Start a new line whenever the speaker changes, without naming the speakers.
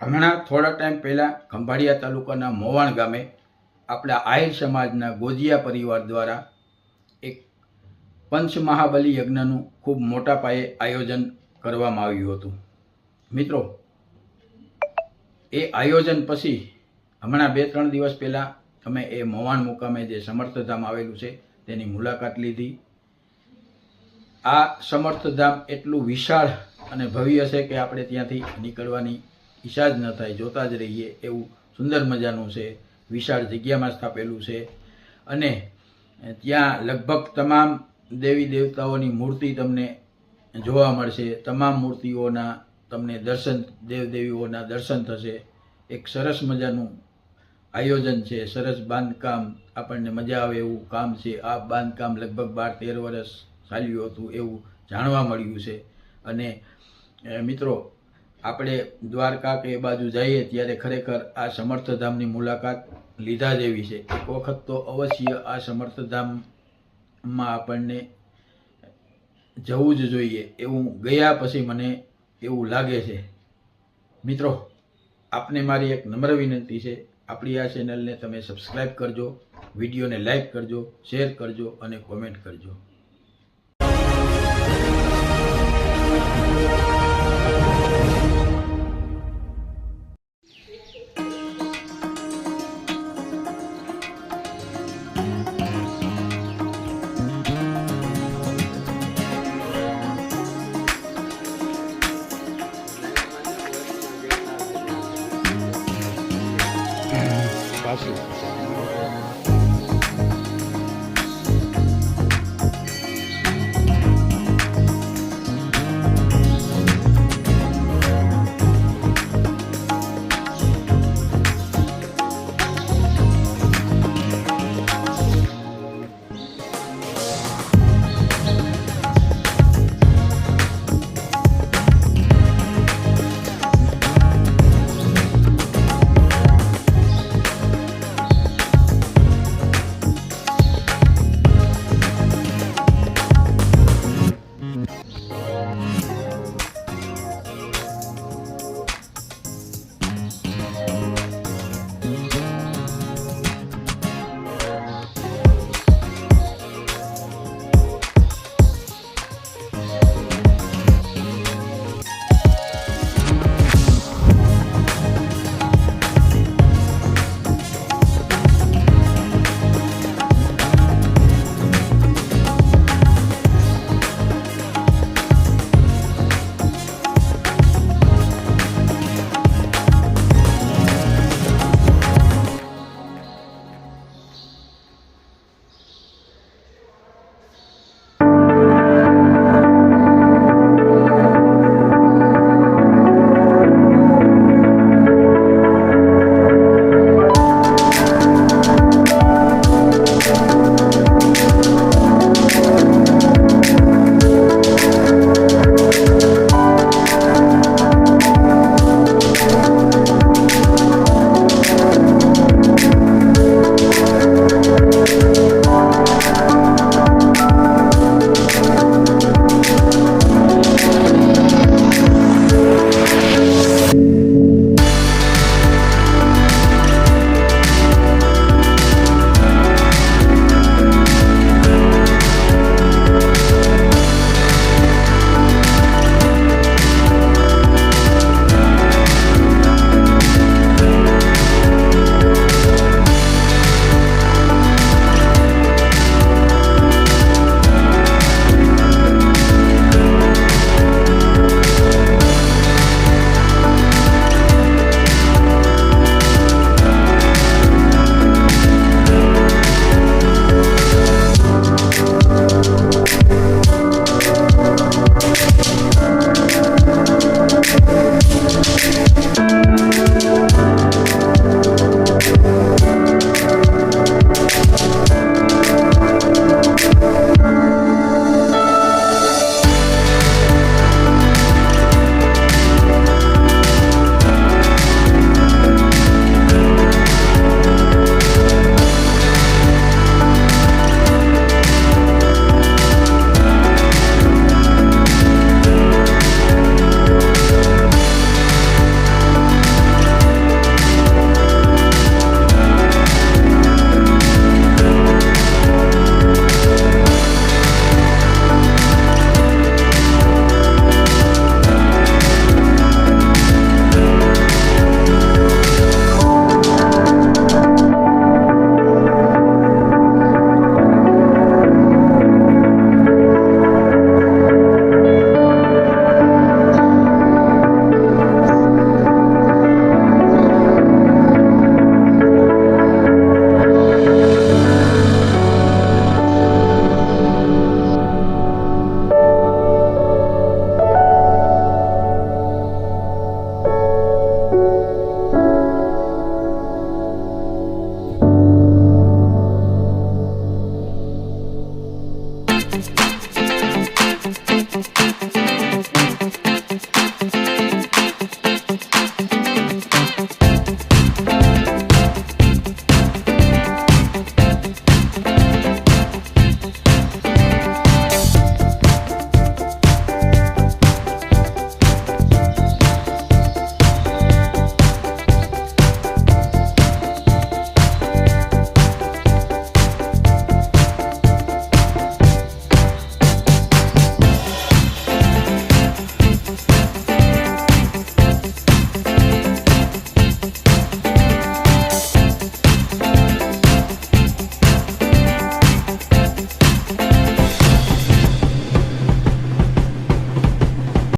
હમણાં થોડા ટાઈમ પહેલાં ખંભાળિયા તાલુકાના મોવાણ ગામે આપણા આહિર સમાજના ગોજિયા પરિવાર દ્વારા એક પંચમહાબલી યજ્ઞનું ખૂબ મોટા પાયે આયોજન કરવામાં આવ્યું હતું. મિત્રો, એ આયોજન પછી હમણાં 2-3 દિવસ પહેલાં અમે એ મોવાણ મુકામે જે સમર્થધામ આવેલું છે તેની મુલાકાત લીધી. આ સમર્થધામ એટલું વિશાળ અને ભવ્ય છે કે આપણે ત્યાંથી નીકળવાની ઈચ્છા જ ન થાય, જોતા જ રહીએ એવું સુંદર મજાનું છે. વિશાળ જગ્યામાં સ્થાપેલું છે અને ત્યાં લગભગ તમામ દેવી દેવતાઓની મૂર્તિ તમને જોવા મળશે. તમામ મૂર્તિઓના તમને દર્શન, દેવદેવીઓના દર્શન થશે. એક સરસ મજાનું આયોજન છે, સરસ બાંધકામ, આપણને મજા આવે એવું કામ છે. આ બાંધકામ લગભગ 12-13 વર્ષ ચાલ્યું હતું એવું જાણવા મળ્યું છે. અને મિત્રો, આપણે દ્વારકા કે એ બાજુ જઈએ ત્યારે ખરેખર આ સમર્થધામની મુલાકાત લીધા જેવી છે. એક વખત તો અવશ્ય આ સમર્થધામમાં આપણને જવું જ જોઈએ એવું ગયા પછી મને એવું લાગે છે. મિત્રો, આપને મારી એક નમ્ર વિનંતી છે, આપણી આ ચેનલને તમે સબસ્ક્રાઈબ કરજો, વિડીયોને લાઈક કરજો, શેર કરજો અને કોમેન્ટ કરજો.
પાછું